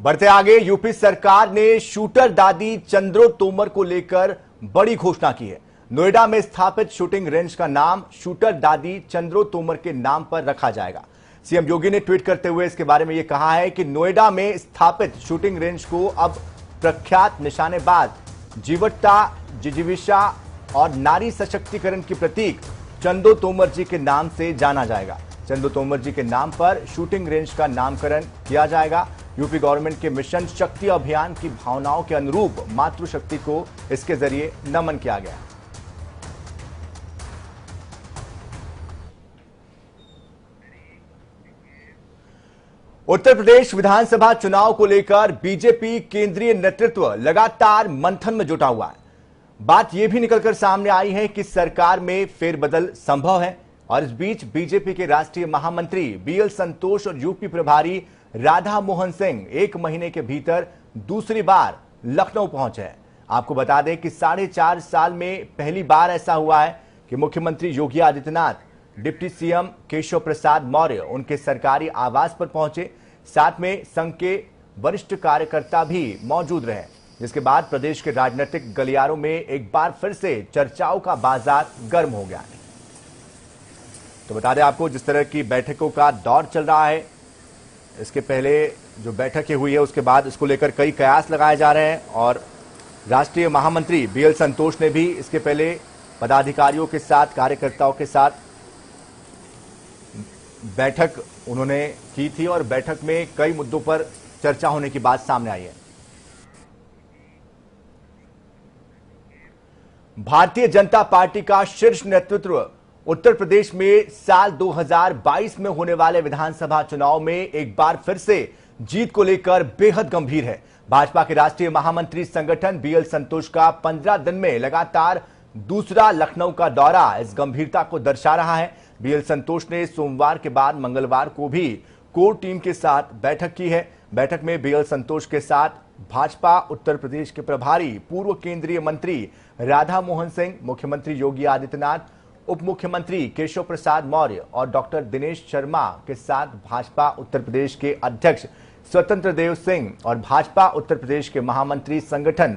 बढ़ते आगे, यूपी सरकार ने शूटर दादी चंद्रो तोमर को लेकर बड़ी घोषणा की है। नोएडा में स्थापित शूटिंग रेंज का नाम शूटर दादी चंद्रो तोमर के नाम पर रखा जाएगा। सीएम योगी ने ट्वीट करते हुए इसके बारे में यह कहा है कि नोएडा में स्थापित शूटिंग रेंज को अब प्रख्यात निशानेबाज, जीवटता, जिजीविषा और नारी सशक्तिकरण की प्रतीक चंद्रो तोमर जी के नाम से जाना जाएगा। चंद्रो तोमर जी के नाम पर शूटिंग रेंज का नामकरण किया जाएगा। यूपी गवर्नमेंट के मिशन शक्ति अभियान की भावनाओं के अनुरूप मातृशक्ति को इसके जरिए नमन किया गया। उत्तर प्रदेश विधानसभा चुनाव को लेकर बीजेपी केंद्रीय नेतृत्व लगातार मंथन में जुटा हुआ है। बात यह भी निकलकर सामने आई है कि सरकार में फेरबदल संभव है और इस बीच बीजेपी के राष्ट्रीय महामंत्री बीएल संतोष और यूपी प्रभारी राधा मोहन सिंह 1 महीने के भीतर दूसरी बार लखनऊ पहुंचे हैं। आपको बता दें कि 4.5 साल में पहली बार ऐसा हुआ है कि मुख्यमंत्री योगी आदित्यनाथ, डिप्टी सीएम केशव प्रसाद मौर्य उनके सरकारी आवास पर पहुंचे। साथ में संघ के वरिष्ठ कार्यकर्ता भी मौजूद रहे, जिसके बाद प्रदेश के राजनीतिक गलियारों में एक बार फिर से चर्चाओं का बाजार गर्म हो गया है। तो बता दें आपको, जिस तरह की बैठकों का दौर चल रहा है, इसके पहले जो बैठकें हुई है उसके बाद इसको लेकर कई कयास लगाए जा रहे हैं और राष्ट्रीय महामंत्री बीएल संतोष ने भी इसके पहले पदाधिकारियों के साथ, कार्यकर्ताओं के साथ बैठक उन्होंने की थी और बैठक में कई मुद्दों पर चर्चा होने की बात सामने आई है। भारतीय जनता पार्टी का शीर्ष नेतृत्व उत्तर प्रदेश में साल 2022 में होने वाले विधानसभा चुनाव में एक बार फिर से जीत को लेकर बेहद गंभीर है। भाजपा के राष्ट्रीय महामंत्री संगठन बीएल संतोष का 15 दिन में लगातार दूसरा लखनऊ का दौरा इस गंभीरता को दर्शा रहा है। बीएल संतोष ने सोमवार के बाद मंगलवार को भी कोर टीम के साथ बैठक की है। बैठक में बीएल संतोष के साथ भाजपा उत्तर प्रदेश के प्रभारी पूर्व केंद्रीय मंत्री राधा मोहन सिंह, मुख्यमंत्री योगी आदित्यनाथ, उप मुख्यमंत्री केशव प्रसाद मौर्य और डॉक्टर दिनेश शर्मा के साथ भाजपा उत्तर प्रदेश के अध्यक्ष स्वतंत्र देव सिंह और भाजपा उत्तर प्रदेश के महामंत्री संगठन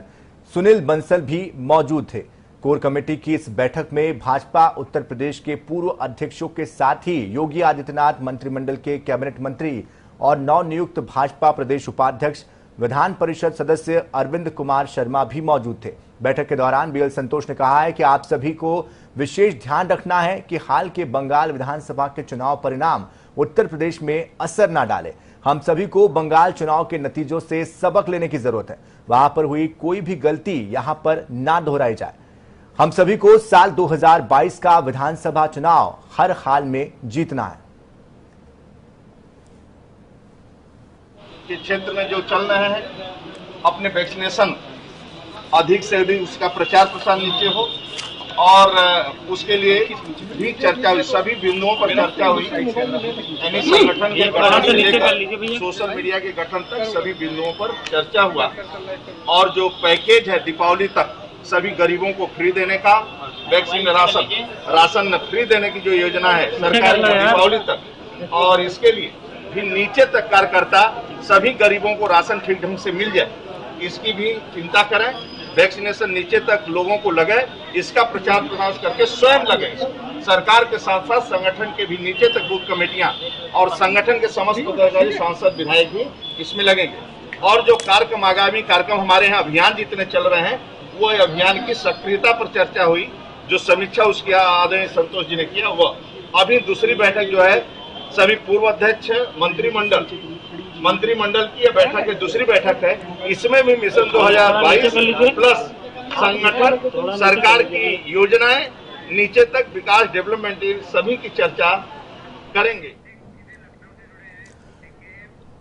सुनील बंसल भी मौजूद थे। कोर कमेटी की इस बैठक में भाजपा उत्तर प्रदेश के पूर्व अध्यक्षों के साथ ही योगी आदित्यनाथ मंत्रिमंडल के कैबिनेट मंत्री और नवनियुक्त भाजपा प्रदेश उपाध्यक्ष विधान परिषद सदस्य अरविंद कुमार शर्मा भी मौजूद थे। बैठक के दौरान बीएल संतोष ने कहा है कि आप सभी को विशेष ध्यान रखना है कि हाल के बंगाल विधानसभा के चुनाव परिणाम उत्तर प्रदेश में असर न डाले। हम सभी को बंगाल चुनाव के नतीजों से सबक लेने की जरूरत है। वहां पर हुई कोई भी गलती यहां पर ना दोहराई जाए। हम सभी को साल 2022 का विधानसभा चुनाव हर हाल में जीतना है। के क्षेत्र में जो चल रहे हैं, अपने वैक्सीनेशन अधिक से अधिक उसका प्रचार प्रसार नीचे हो और उसके लिए भी चर्चा हुई, सभी बिंदुओं पर चर्चा हुई। यानी संगठन के गठन से लेकर सोशल मीडिया के गठन तक सभी बिंदुओं पर चर्चा हुआ और जो पैकेज है दीपावली तक सभी गरीबों को फ्री देने का, वैक्सीन राशन फ्री देने की जो योजना है सरकार की दीपावली तक, और इसके लिए भी नीचे तक कार्यकर्ता सभी गरीबों को राशन ठीक ढंग से मिल जाए, इसकी भी चिंता करें। वैक्सीनेशन नीचे तक लोगों को लगे, इसका प्रचार प्रसार करके स्वयं लगे। सरकार के साथ साथ संगठन के भी नीचे तक बूथ कमेटियां और संगठन के समस्त पदाधिकारी, सांसद, विधायक भी इसमें लगेंगे। और जो कार्यक्रम, आगामी कार्यक्रम हमारे यहाँ अभियान जितने चल रहे हैं, वो अभियान की सक्रियता पर चर्चा हुई। जो समीक्षा उसकी आदरणीय संतोष जी ने किया, वह अभी दूसरी बैठक जो है सभी पूर्व अध्यक्ष मंत्रिमंडल की यह बैठक है, दूसरी बैठक है। इसमें भी मिशन 2022 प्लस संगठन, सरकार की योजनाएं नीचे तक विकास, डेवलपमेंट, सभी की चर्चा करेंगे।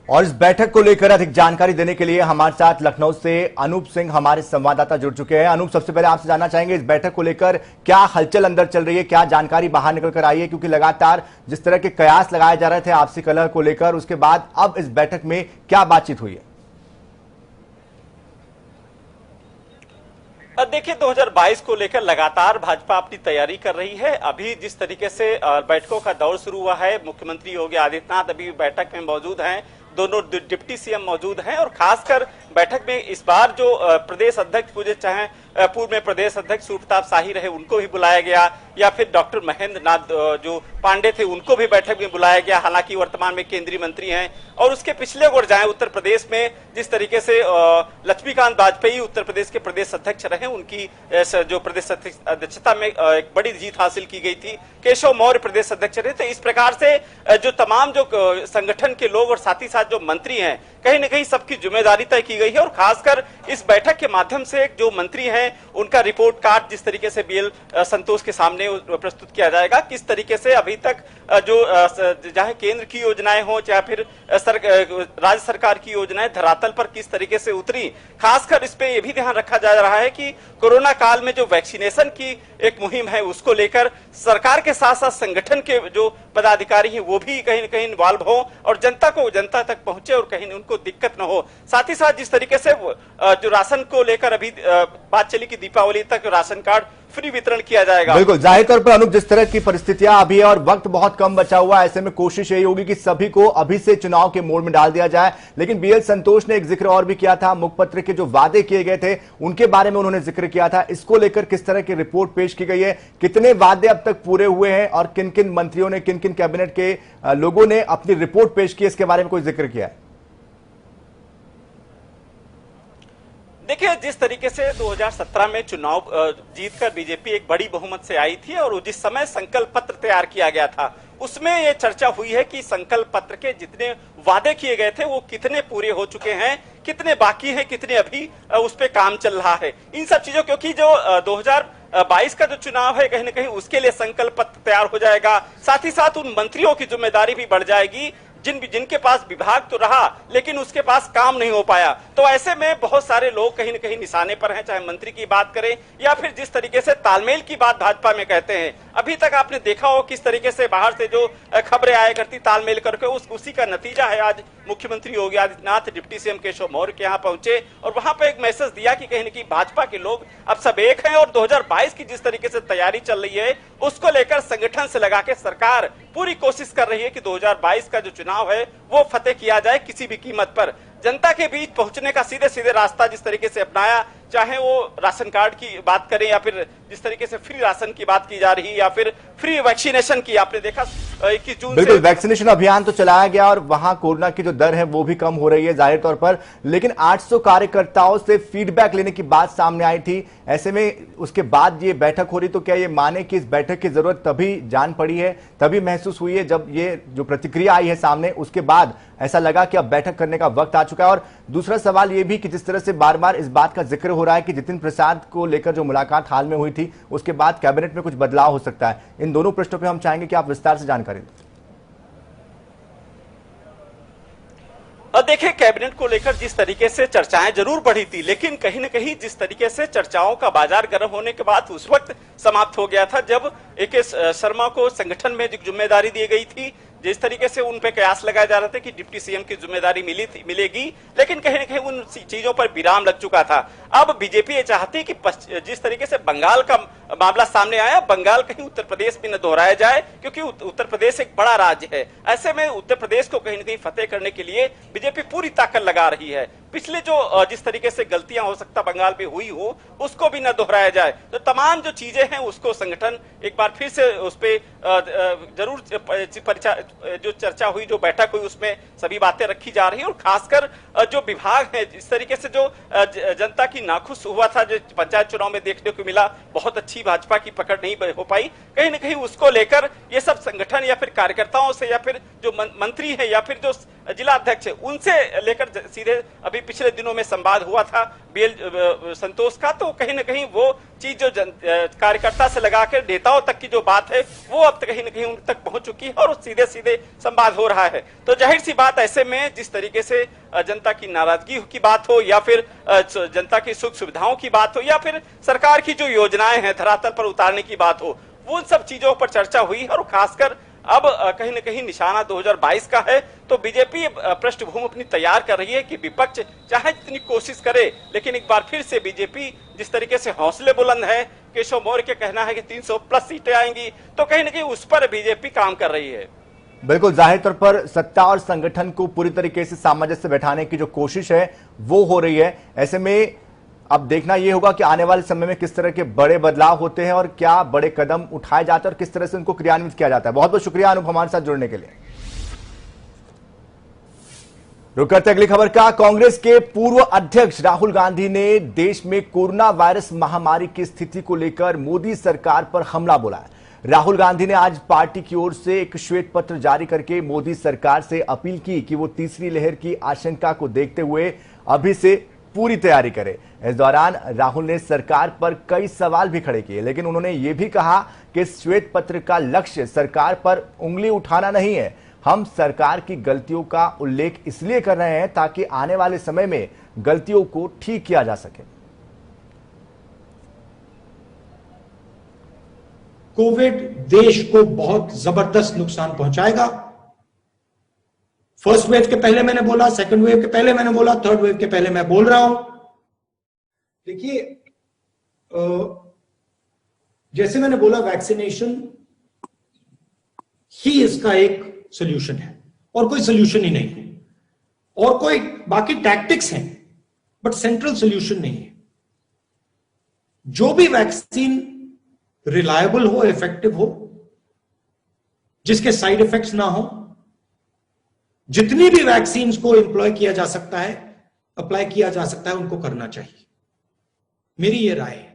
और इस बैठक को लेकर अधिक जानकारी देने के लिए हमारे साथ लखनऊ से अनूप सिंह हमारे संवाददाता जुड़ चुके हैं। अनूप, सबसे पहले आपसे जानना चाहेंगे इस बैठक को लेकर क्या हलचल अंदर चल रही है, क्या जानकारी बाहर निकल कर आई है, क्योंकि लगातार जिस तरह के कयास लगाए जा रहे थे आपसी कलह को लेकर, उसके बाद अब इस बैठक में क्या बातचीत हुई है? देखिए, 2022 को लेकर लगातार भाजपा अपनी तैयारी कर रही है। अभी जिस तरीके से बैठकों का दौर शुरू हुआ है, मुख्यमंत्री योगी आदित्यनाथ अभी बैठक में मौजूद हैं। दोनों डिप्टी सीएम मौजूद हैं और खासकर बैठक में इस बार जो प्रदेश अध्यक्ष पूजे चाहे पूर्व में प्रदेश अध्यक्ष सूर्यप्रताप शाही रहे उनको भी बुलाया गया, या फिर डॉक्टर महेंद्र नाथ जो पांडे थे उनको भी बैठक में बुलाया गया, हालांकि वर्तमान में केंद्रीय मंत्री हैं। और उसके पिछले ओर जाएं उत्तर प्रदेश में जिस तरीके से लक्ष्मीकांत वाजपेयी उत्तर प्रदेश के प्रदेश अध्यक्ष रहे, उनकी जो प्रदेश अध्यक्षता में एक बड़ी जीत हासिल की गई थी, केशव मौर्य प्रदेश अध्यक्ष रहे। तो इस प्रकार से जो तमाम जो संगठन के लोग और साथ ही साथ जो मंत्री हैं कहीं न कहीं सबकी जिम्मेदारी तय की गई है। और खासकर इस बैठक के माध्यम से जो मंत्री हैं उनका रिपोर्ट कार्ड जिस तरीके से बीएल संतोष के सामने प्रस्तुत किया जाएगा, किस तरीके से अभी तक जो चाहे केंद्र की योजनाएं हो चाहे फिर राज्य सरकार की योजनाएं धरातल पर किस तरीके से उतरी। खासकर इस पे ये भी ध्यान रखा जा रहा है कि कोरोना काल में जो वैक्सीनेशन की एक मुहिम है उसको लेकर सरकार के साथ साथ संगठन के जो पदाधिकारी हैं वो भी कहीं न कहीं इन्वॉल्व हो और जनता तक पहुंचे और कहीं उनको दिक्कत न हो। साथ ही साथ जिस तरीके से जो राशन को लेकर अभी बात चली कि दीपावली तक राशन कार्ड फ्री वितरण किया जाएगा। बिल्कुल, जाहिर तौर पर अनुप जिस तरह की परिस्थितियां अभी है और वक्त बहुत कम बचा हुआ है, ऐसे में कोशिश यही होगी कि सभी को अभी से चुनाव के मोड़ में डाल दिया जाए। लेकिन बीएल संतोष ने एक जिक्र और भी किया था, मुखपत्र के जो वादे किए गए थे उनके बारे में उन्होंने जिक्र किया था। इसको लेकर किस तरह की रिपोर्ट पेश की गई है, कितने वादे अब तक पूरे हुए हैं और किन किन मंत्रियों ने किन किन कैबिनेट के लोगों ने अपनी रिपोर्ट पेश की, इसके बारे में कोई जिक्र किया है? देखिए, जिस तरीके से 2017 में चुनाव जीतकर बीजेपी एक बड़ी बहुमत से आई थी और जिस समय संकल्प पत्र तैयार किया गया था उसमें यह चर्चा हुई है कि संकल्प पत्र के जितने वादे किए गए थे वो कितने पूरे हो चुके हैं, कितने बाकी हैं, कितने अभी उस पर काम चल रहा है। इन सब चीजों क्योंकि जो 2022 का जो चुनाव है कहीं न कहीं उसके लिए संकल्प पत्र तैयार हो जाएगा, साथ ही साथ उन मंत्रियों की जिम्मेदारी भी बढ़ जाएगी जिनके पास विभाग तो रहा लेकिन उसके पास काम नहीं हो पाया। तो ऐसे में बहुत सारे लोग कहीं न कहीं निशाने पर हैं, चाहे मंत्री की बात करें या फिर जिस तरीके से तालमेल की बात भाजपा में कहते हैं। अभी तक आपने देखा हो किस तरीके से बाहर से जो खबरें आया करती तालमेल करके उसी का नतीजा है आज मुख्यमंत्री योगी आदित्यनाथ डिप्टी सीएम केशव मौर्य के यहाँ पहुंचे और वहां पर एक मैसेज दिया कि कहीं न कहीं भाजपा के लोग अब सब एक हैं और 2022 की जिस तरीके से तैयारी चल रही है उसको लेकर संगठन से लगा के सरकार पूरी कोशिश कर रही है कि 2022 का जो चुनाव है वो फतेह किया जाए किसी भी कीमत पर। जनता के बीच पहुंचने का सीधे सीधे रास्ता जिस तरीके से अपनाया, चाहे वो राशन कार्ड की बात करें या फिर जिस तरीके से फ्री राशन की बात की जा रही है या फिर फ्री वैक्सीनेशन की, आपने देखा 21 जून बिल्कुल वैक्सीनेशन अभियान तो चलाया गया और वहां कोरोना की जो दर है वो भी कम हो रही है जाहिर तौर पर, लेकिन 800 कार्यकर्ताओं से फीडबैक लेने की बात सामने आई थी। ऐसे में उसके बाद ये बैठक हो रही, तो क्या ये माने कि इस बैठक की जरूरत तभी जान पड़ी है, तभी महसूस हुई है जब ये जो प्रतिक्रिया आई है सामने उसके बाद ऐसा लगा कि अब बैठक करने का वक्त आ चुका है? और दूसरा सवाल ये भी कि जिस तरह से बार बार इस बात का जिक्र हो रहा है कि जितिन प्रसाद को लेकर जो मुलाकात हाल में हुई थी उसके बाद कैबिनेट में कुछ बदलाव हो सकता है, इन दोनों प्रश्नों पे हम चाहेंगे कि आप विस्तार से जानकारी दें। और देखिए, कैबिनेट को लेकर जिस तरीके से चर्चाएं जरूर बढ़ी थी लेकिन कहीं न कहीं जिस तरीके से चर्चाओं का बाजार गर्म होने के बाद उस वक्त समाप्त हो गया था जब AK शर्मा को संगठन में जिम्मेदारी दी गई थी। जिस तरीके से उन पे कयास लगाए जा रहे थे कि डिप्टी सीएम की जिम्मेदारी मिलेगी, लेकिन कहीं न कहीं उन चीजों पर विराम लग चुका था। अब बीजेपी ये चाहती है कि जिस तरीके से बंगाल का मामला सामने आया, बंगाल कहीं उत्तर प्रदेश में न दोहराया जाए क्योंकि उत्तर प्रदेश एक बड़ा राज्य है। ऐसे में उत्तर प्रदेश को कहीं न कहीं फतेह करने के लिए बीजेपी पूरी ताकत लगा रही है। पिछले जो जिस तरीके से गलतियां हो सकता बंगाल पे हुई हो उसको भी न दोहराया जाए, तो तमाम जो चीजें हैं उसको संगठन एक बार फिर से उस पे जरूर जो चर्चा हुई, जो बैठक हुई उसमें सभी बातें रखी जा रही है। और खासकर जो विभाग है इस तरीके से जो जनता की नाखुश हुआ था जो पंचायत चुनाव में देखने को मिला, बहुत अच्छी भाजपा की पकड़ नहीं हो पाई, कहीं न कहीं उसको लेकर ये सब संगठन या फिर कार्यकर्ताओं से या फिर जो मंत्री है या फिर जो जिला अध्यक्ष है उनसे लेकर सीधे अभी पिछले दिनों में संवाद हुआ था बीएल संतोष का, तो कहीं न कहीं वो चीज जो कार्यकर्ता से लगाकर नेताओं तक की जो बात है वो अब कहीं न कहीं उन तक पहुंच चुकी है और सीधे सीधे संवाद हो रहा है। तो जाहिर सी बात ऐसे में जिस तरीके से जनता की नाराजगी की बात हो या फिर जनता की सुख सुविधाओं की बात हो या फिर सरकार की जो योजनाएं हैं धरातल पर उतारने की बात हो, वो सब चीजों पर चर्चा हुई और खासकर अब कहीं न कहीं निशाना 2022 का है। तो बीजेपी पृष्ठभूमि अपनी तैयार कर रही है कि विपक्ष चाहे जितनी कोशिश करे लेकिन एक बार फिर से बीजेपी जिस तरीके से हौसले बुलंद है, केशव मौर्य के कहना है कि 300+ सीटें आएंगी, तो कहीं न कहीं उस पर बीजेपी काम कर रही है। बिल्कुल, जाहिर तौर पर सत्ता और संगठन को पूरी तरीके से सामंजस्य बैठाने की जो कोशिश है वो हो रही है। ऐसे में अब देखना यह होगा कि आने वाले समय में किस तरह के बड़े बदलाव होते हैं और क्या बड़े कदम उठाए जाते हैं और किस तरह से उनको क्रियान्वित किया जाता है। बहुत बहुत शुक्रिया अनूप हमारे साथ जुड़ने के लिए। रुक करते अगली खबर का। कांग्रेस के पूर्व अध्यक्ष राहुल गांधी ने देश में कोरोना वायरस महामारी की स्थिति को लेकर मोदी सरकार पर हमला बोला है। राहुल गांधी ने आज पार्टी की ओर से एक श्वेत पत्र जारी करके मोदी सरकार से अपील की कि वो तीसरी लहर की आशंका को देखते हुए अभी से पूरी तैयारी करे। इस दौरान राहुल ने सरकार पर कई सवाल भी खड़े किए, लेकिन उन्होंने ये भी कहा कि इस श्वेत पत्र का लक्ष्य सरकार पर उंगली उठाना नहीं है। हम सरकार की गलतियों का उल्लेख इसलिए कर रहे हैं ताकि आने वाले समय में गलतियों को ठीक किया जा सके। कोविड देश को बहुत जबरदस्त नुकसान पहुंचाएगा। फर्स्ट वेव के पहले मैंने बोला, सेकंड वेव के पहले मैंने बोला, थर्ड वेव के पहले मैं बोल रहा हूं। देखिए, जैसे मैंने बोला, वैक्सीनेशन ही इसका एक सोल्यूशन है और कोई सोल्यूशन ही नहीं है, और कोई बाकी टैक्टिक्स हैं बट सेंट्रल सोल्यूशन नहीं है। जो भी वैक्सीन रिलायबल हो, इफेक्टिव हो, जिसके साइड इफेक्ट्स ना हो, जितनी भी वैक्सीन को एम्प्लॉय किया जा सकता है, अप्लाई किया जा सकता है, उनको करना चाहिए। मेरी ये राय है।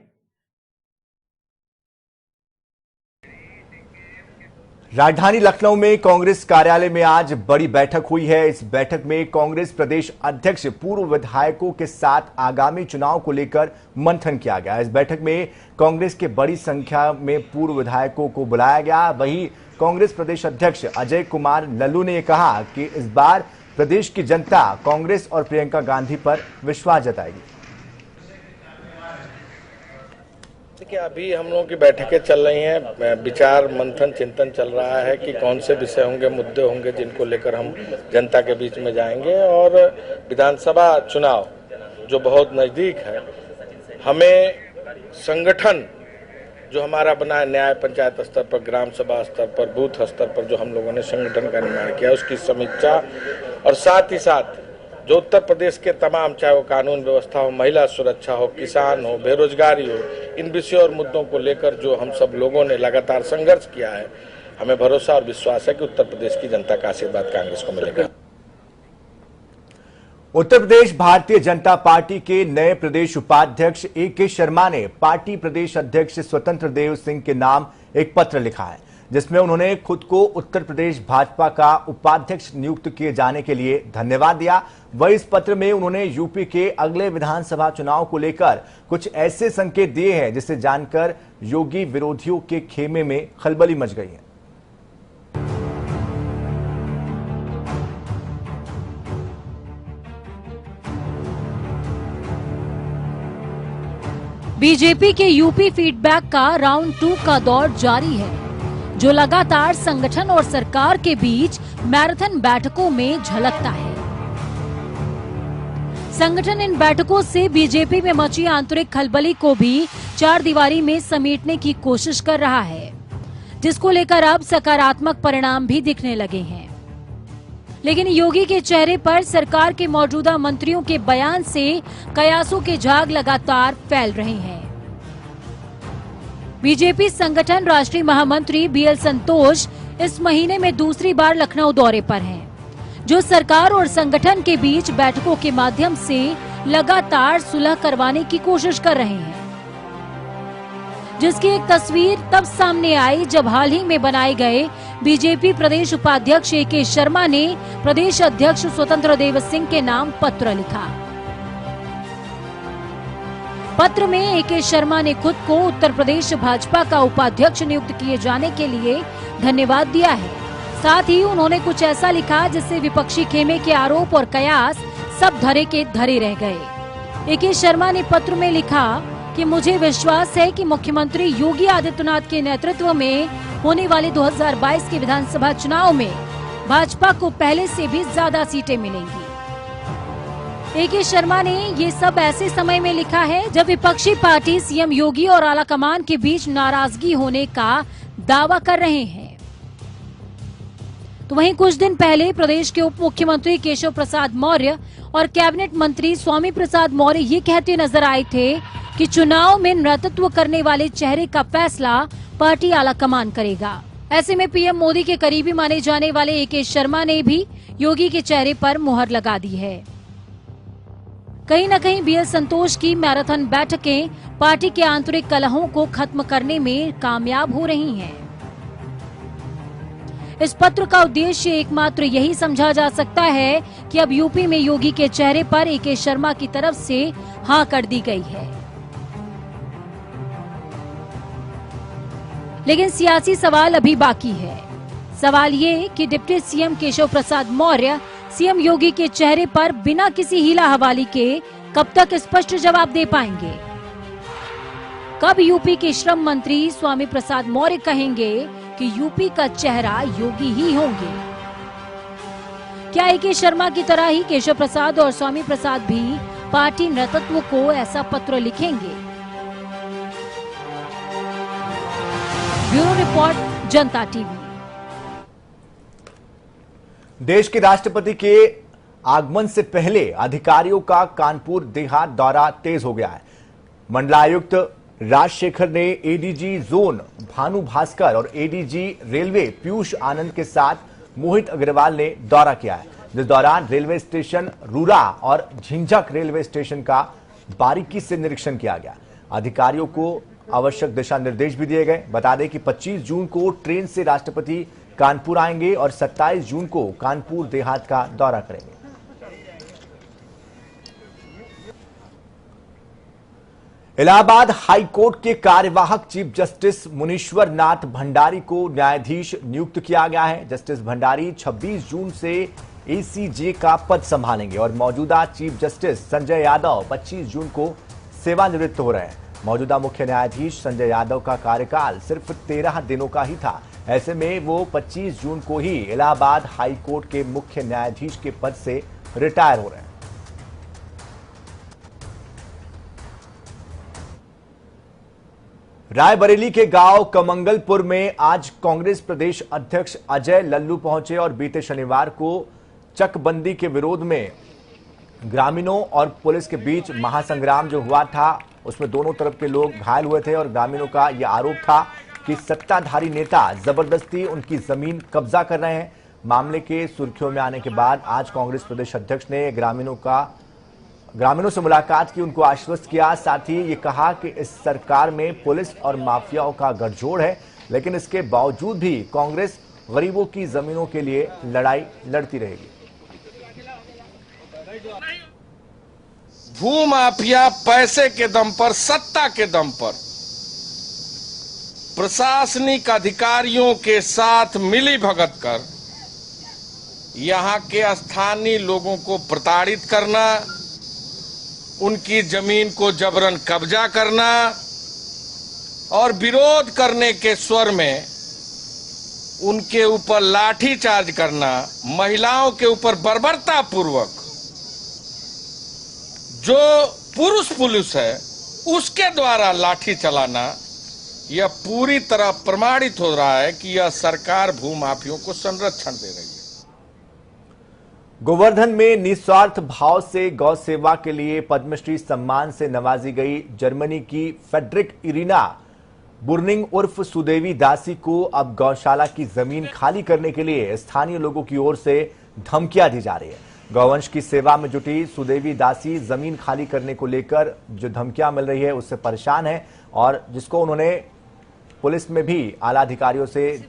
राजधानी लखनऊ में कांग्रेस कार्यालय में आज बड़ी बैठक हुई है। इस बैठक में कांग्रेस प्रदेश अध्यक्ष पूर्व विधायकों के साथ आगामी चुनाव को लेकर मंथन किया गया। इस बैठक में कांग्रेस के बड़ी संख्या में पूर्व विधायकों को बुलाया गया। वहीं कांग्रेस प्रदेश अध्यक्ष अजय कुमार लल्लू ने कहा कि इस बार प्रदेश की जनता कांग्रेस और प्रियंका गांधी पर विश्वास जताएगी। देखिए, अभी हम लोगों की बैठकें चल रही हैं, विचार मंथन चिंतन चल रहा है कि कौन से विषय होंगे, मुद्दे होंगे जिनको लेकर हम जनता के बीच में जाएंगे। और विधानसभा चुनाव जो बहुत नज़दीक है, हमें संगठन जो हमारा बना है, न्याय पंचायत स्तर पर, ग्राम सभा स्तर पर, बूथ स्तर पर जो हम लोगों ने संगठन का निर्माण किया, उसकी समीक्षा, और साथ ही साथ जो उत्तर प्रदेश के तमाम, चाहे वो कानून व्यवस्था हो, महिला सुरक्षा हो, किसान हो, बेरोजगारी हो, इन विषयों और मुद्दों को लेकर जो हम सब लोगों ने लगातार संघर्ष किया है, हमें भरोसा और विश्वास है कि उत्तर प्रदेश की जनता का आशीर्वाद कांग्रेस को मिलेगा। उत्तर प्रदेश भारतीय जनता पार्टी के नए प्रदेश उपाध्यक्ष ए.के. शर्मा ने पार्टी प्रदेश अध्यक्ष स्वतंत्र देव सिंह के नाम एक पत्र लिखा है, जिसमें उन्होंने खुद को उत्तर प्रदेश भाजपा का उपाध्यक्ष नियुक्त किए जाने के लिए धन्यवाद दिया। वहीं इस पत्र में उन्होंने यूपी के अगले विधानसभा चुनाव को लेकर कुछ ऐसे संकेत दिए हैं जिसे जानकर योगी विरोधियों के खेमे में खलबली मच गई है। बीजेपी के यूपी फीडबैक का राउंड 2 का दौर जारी है, जो लगातार संगठन और सरकार के बीच मैराथन बैठकों में झलकता है। संगठन इन बैठकों से बीजेपी में मची आंतरिक खलबली को भी चार दीवारी में समेटने की कोशिश कर रहा है, जिसको लेकर अब सकारात्मक परिणाम भी दिखने लगे हैं। लेकिन योगी के चेहरे पर सरकार के मौजूदा मंत्रियों के बयान से कयासों के झाग लगातार फैल रहे हैं। बीजेपी संगठन राष्ट्रीय महामंत्री बीएल संतोष इस महीने में दूसरी बार लखनऊ दौरे पर हैं, जो सरकार और संगठन के बीच बैठकों के माध्यम से लगातार सुलह करवाने की कोशिश कर रहे हैं, जिसकी एक तस्वीर तब सामने आई जब हाल ही में बनाए गए बीजेपी प्रदेश उपाध्यक्ष ए.के. शर्मा ने प्रदेश अध्यक्ष स्वतंत्र देव सिंह के नाम पत्र लिखा। पत्र में ए.के. शर्मा ने खुद को उत्तर प्रदेश भाजपा का उपाध्यक्ष नियुक्त किए जाने के लिए धन्यवाद दिया है। साथ ही उन्होंने कुछ ऐसा लिखा जिससे विपक्षी खेमे के आरोप और कयास सब धरे के धरे रह गए। ए.के. शर्मा ने पत्र में लिखा कि मुझे विश्वास है कि मुख्यमंत्री योगी आदित्यनाथ के नेतृत्व में होने वाले 2022 के विधानसभा चुनाव में भाजपा को पहले से भी ज्यादा सीटें मिलेंगी। ए.के. शर्मा ने ये सब ऐसे समय में लिखा है जब विपक्षी पार्टी सीएम योगी और आलाकमान के बीच नाराजगी होने का दावा कर रहे हैं। तो वहीं कुछ दिन पहले प्रदेश के उप मुख्यमंत्री केशव प्रसाद मौर्य और कैबिनेट मंत्री स्वामी प्रसाद मौर्य ये कहते नजर आए थे कि चुनाव में नेतृत्व करने वाले चेहरे का फैसला पार्टी आलाकमान करेगा। ऐसे में पीएम मोदी के करीबी माने जाने वाले ए.के. शर्मा ने भी योगी के चेहरे पर मुहर लगा दी है। कहीं न कहीं बीएल संतोष की मैराथन बैठकें पार्टी के आंतरिक कलहों को खत्म करने में कामयाब हो रही हैं। इस पत्र का उद्देश्य एकमात्र यही समझा जा सकता है कि अब यूपी में योगी के चेहरे पर ए.के. शर्मा की तरफ से हाँ कर दी गई है। लेकिन सियासी सवाल अभी बाकी है। सवाल ये कि deputy CM Keshav Prasad Maurya CM योगी के चेहरे पर बिना किसी हीला हवाली के कब तक स्पष्ट जवाब दे पाएंगे। कब यूपी के श्रम मंत्री स्वामी प्रसाद मौर्य कहेंगे कि यूपी का चेहरा योगी ही होंगे। क्या ए.के. शर्मा की तरह ही केशव प्रसाद और स्वामी प्रसाद भी पार्टी नेतृत्व को ऐसा पत्र लिखेंगे। ब्यूरो रिपोर्ट, जनता टीवी। देश के राष्ट्रपति के आगमन से पहले अधिकारियों का कानपुर देहात दौरा तेज हो गया है। मंडलायुक्त राजशेखर ने एडीजी जोन भानु भास्कर और एडीजी रेलवे पीयूष आनंद के साथ मोहित अग्रवाल ने दौरा किया है, जिस दौरान रेलवे स्टेशन रूरा और झिंझक रेलवे स्टेशन का बारीकी से निरीक्षण किया गया। अधिकारियों को आवश्यक दिशा निर्देश भी दिए गए। बता दें कि 25 जून को ट्रेन से राष्ट्रपति कानपुर आएंगे और 27 जून को कानपुर देहात का दौरा करेंगे। इलाहाबाद हाई कोर्ट के कार्यवाहक चीफ जस्टिस मुनीश्वर नाथ भंडारी को न्यायाधीश नियुक्त किया गया है। जस्टिस भंडारी 26 जून से एसीजे का पद संभालेंगे और मौजूदा चीफ जस्टिस संजय यादव 25 जून को सेवानिवृत्त हो रहे हैं। मौजूदा मुख्य न्यायाधीश संजय यादव का कार्यकाल सिर्फ 13 दिनों का ही था। ऐसे में वो 25 जून को ही इलाहाबाद हाई कोर्ट के मुख्य न्यायाधीश के पद से रिटायर हो रहे हैं। रायबरेली के गांव कमंगलपुर में आज कांग्रेस प्रदेश अध्यक्ष अजय लल्लू पहुंचे और बीते शनिवार को चकबंदी के विरोध में ग्रामीणों और पुलिस के बीच महासंग्राम जो हुआ था उसमें दोनों तरफ के लोग घायल हुए थे और ग्रामीणों का यह आरोप था कि सत्ताधारी नेता जबरदस्ती उनकी जमीन कब्जा कर रहे हैं। मामले के सुर्खियों में आने के बाद आज कांग्रेस प्रदेश अध्यक्ष ने ग्रामीणों से मुलाकात की, उनको आश्वस्त किया। साथ ही ये कहा कि इस सरकार में पुलिस और माफियाओं का गठजोड़ है, लेकिन इसके बावजूद भी कांग्रेस गरीबों की जमीनों के लिए लड़ाई लड़ती रहेगी। भूमाफिया पैसे के दम पर, सत्ता के दम पर प्रशासनिक अधिकारियों के साथ मिली भगत कर यहां के स्थानीय लोगों को प्रताड़ित करना, उनकी जमीन को जबरन कब्जा करना और विरोध करने के स्वर में उनके ऊपर लाठी चार्ज करना, महिलाओं के ऊपर बर्बरता पूर्वक जो पुरुष पुलिस है उसके द्वारा लाठी चलाना, यह पूरी तरह प्रमाणित हो रहा है कि यह सरकार भूमाफियों को संरक्षण दे रही है। गोवर्धन में निस्वार्थ भाव से गौ सेवा के लिए पद्मश्री सम्मान से नवाजी गई जर्मनी की फेडरिक इरीना बुर्निंग उर्फ सुदेवी दासी को अब गौशाला की जमीन खाली करने के लिए स्थानीय लोगों की ओर से धमकियां दी जा रही है। गौवंश की सेवा में जुटी सुदेवी दासी जमीन खाली करने को लेकर जो धमकियां मिल रही है उससे परेशान है और जिसको उन्होंने पुलिस में भी आला अधिकारियों से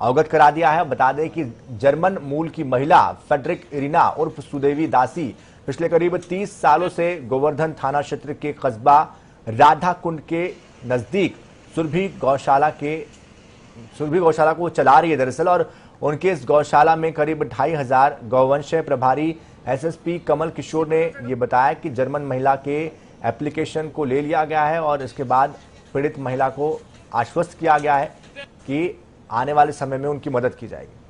अवगत करा दिया है। बता दें कि जर्मन मूल की महिला फेडरिक इरीना उर्फ सुदेवी दासी पिछले करीब 30 सालों से गोवर्धन थाना क्षेत्र के कस्बा राधा कुंड के नजदीक सुरभि गौशाला को चला रही है दरअसल, और उनके इस गौशाला में करीब 2500 गौवंश है। प्रभारी एसएसपी कमल किशोर ने यह बताया कि जर्मन महिला के एप्लीकेशन को ले लिया गया है और इसके बाद पीड़ित महिला को आश्वस्त किया गया है कि आने वाले समय में उनकी मदद की जाएगी।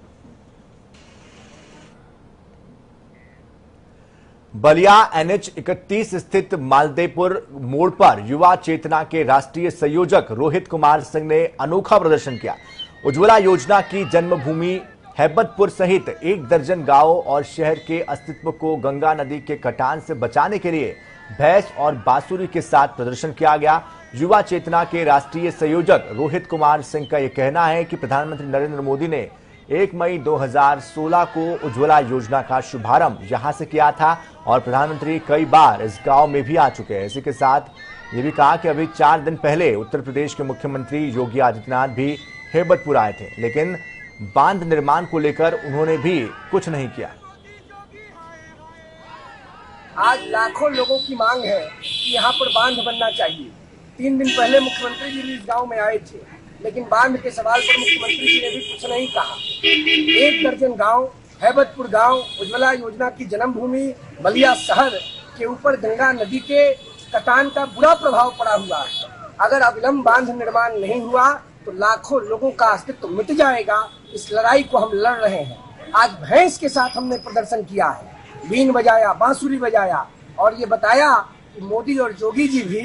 बलिया एनएच 31 स्थित मालदेपुर मोड़ पर युवा चेतना के राष्ट्रीय संयोजक रोहित कुमार सिंह ने अनोखा प्रदर्शन किया। उज्ज्वला योजना की जन्मभूमि हैबतपुर सहित 1 दर्जन गांव और शहर के अस्तित्व को गंगा नदी के कटान से बचाने के लिए भैंस और बांसुरी के साथ प्रदर्शन किया गया। युवा चेतना के राष्ट्रीय संयोजक रोहित कुमार सिंह का यह कहना है कि प्रधानमंत्री नरेंद्र मोदी ने 1 मई 2016 को उज्ज्वला योजना का शुभारंभ यहां से किया था और प्रधानमंत्री कई बार इस गांव में भी आ चुके हैं। इसी के साथ ये भी कहा कि अभी 4 दिन पहले उत्तर प्रदेश के मुख्यमंत्री योगी आदित्यनाथ भी हैबतपुर आए थे, लेकिन बांध निर्माण को लेकर उन्होंने भी कुछ नहीं किया। आज लाखों लोगों की मांग है कि यहाँ पर बांध बनना चाहिए। 3 दिन पहले मुख्यमंत्री जी भी इस गांव में आए थे, लेकिन बांध के सवाल पर मुख्यमंत्री जी ने भी कुछ नहीं कहा। 1 दर्जन गांव, हैबतपुर गांव, उज्ज्वला योजना की जन्मभूमि बलिया शहर के ऊपर गंगा नदी के कटान का बुरा प्रभाव पड़ा हुआ है। अगर अविलंब बांध निर्माण नहीं हुआ तो लाखों लोगों का अस्तित्व मिट जाएगा। इस लड़ाई को हम लड़ रहे हैं। आज भैंस के साथ हमने प्रदर्शन किया है, बीन बजाया, बांसुरी बजाया और ये बताया कि मोदी और योगी जी भी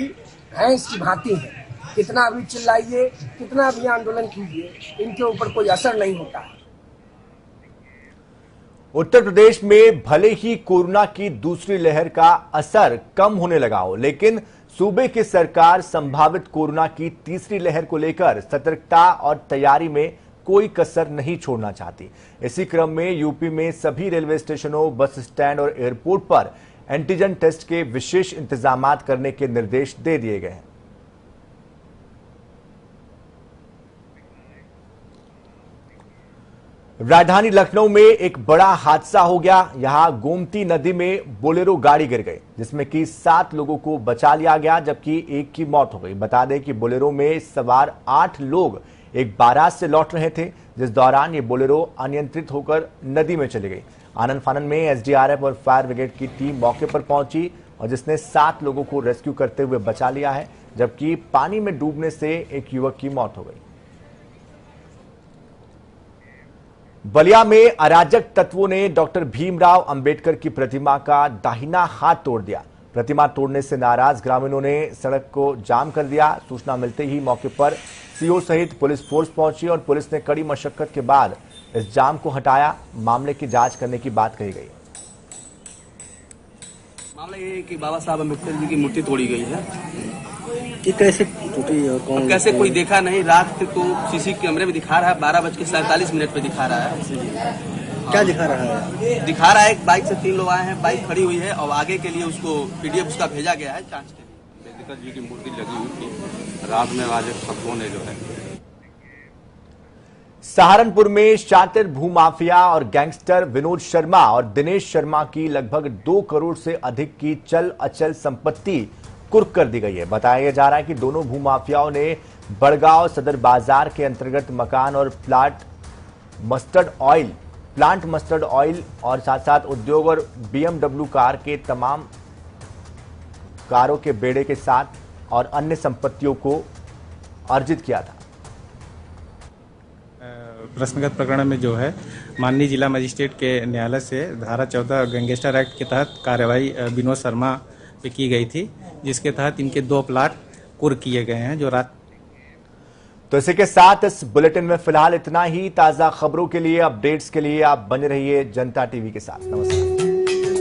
भैंस की भांति हैं। कितना भी चिल्लाइए, कितना भी आंदोलन कीजिए, इनके ऊपर कोई असर नहीं होता है। उत्तर प्रदेश में भले ही कोरोना की दूसरी लहर का असर कम होने लगा हो, लेकिन सूबे की सरकार संभावित कोरोना की तीसरी लहर को लेकर सतर्कता और तैयारी में कोई कसर नहीं छोड़ना चाहती। इसी क्रम में यूपी में सभी रेलवे स्टेशनों, बस स्टैंड और एयरपोर्ट पर एंटीजन टेस्ट के विशेष इंतजाम करने के निर्देश दे दिए गए हैं। राजधानी लखनऊ में एक बड़ा हादसा हो गया। यहां गोमती नदी में बोलेरो गाड़ी गिर गई, जिसमें कि 7 लोगों को बचा लिया गया, जबकि 1 की मौत हो गई। बता दें कि बोलेरो में सवार 8 लोग एक बारात से लौट रहे थे, जिस दौरान ये बोलेरो अनियंत्रित होकर नदी में चली गई। आनन फानन में एसडीआरएफ और फायर ब्रिगेड की टीम मौके पर पहुंची और जिसने 7 लोगों को रेस्क्यू करते हुए बचा लिया है, जबकि पानी में डूबने से एक युवक की मौत हो गई। बलिया में अराजक तत्वों ने डॉक्टर भीमराव अंबेडकर की प्रतिमा का दाहिना हाथ तोड़ दिया। प्रतिमा तोड़ने से नाराज ग्रामीणों ने सड़क को जाम कर दिया। सूचना मिलते ही मौके पर सीओ सहित पुलिस फोर्स पहुंची और पुलिस ने कड़ी मशक्कत के बाद इस जाम को हटाया। मामले की जांच करने की बात कही गई। मामला ये है कि बाबा साहब अम्बेडकर जी की मूर्ति तोड़ी गई है। ये कैसे टूटी और कौन, कैसे कोई देखा नहीं। रात को सीसी कैमरे में दिखा रहा है, 12:47 पे दिखा रहा है। क्या दिखा रहा है? दिखा रहा है एक बाइक से 3 लोग आए हैं, बाइक खड़ी हुई है और आगे के लिए उसको पीडीएफ उसका भेजा गया है जांच के लिए। अम्बेडकर जी की मूर्ति लगी हुई थी, रात में आज शख्सों ने जो है। सहारनपुर में शातिर भूमाफिया और गैंगस्टर विनोद शर्मा और दिनेश शर्मा की लगभग 2 करोड़ से अधिक की चल अचल संपत्ति कुर्क कर दी गई है। बताया जा रहा है कि दोनों भूमाफियाओं ने बड़गांव सदर बाजार के अंतर्गत मकान और प्लांट मस्टर्ड ऑयल और साथ साथ उद्योग और BMW कार के तमाम कारों के बेड़े के साथ और अन्य संपत्तियों को अर्जित किया था। प्रश्नगत प्रकरण में जो है माननीय जिला मजिस्ट्रेट के न्यायालय से धारा 14 गैंगस्टर एक्ट के तहत कार्यवाही विनोद शर्मा पे की गई थी, जिसके तहत इनके 2 प्लाट कुर्क किए गए हैं जो रात। तो इसी के साथ इस बुलेटिन में फिलहाल इतना ही। ताजा खबरों के लिए, अपडेट्स के लिए आप बने रहिए जनता टीवी के साथ। नमस्कार।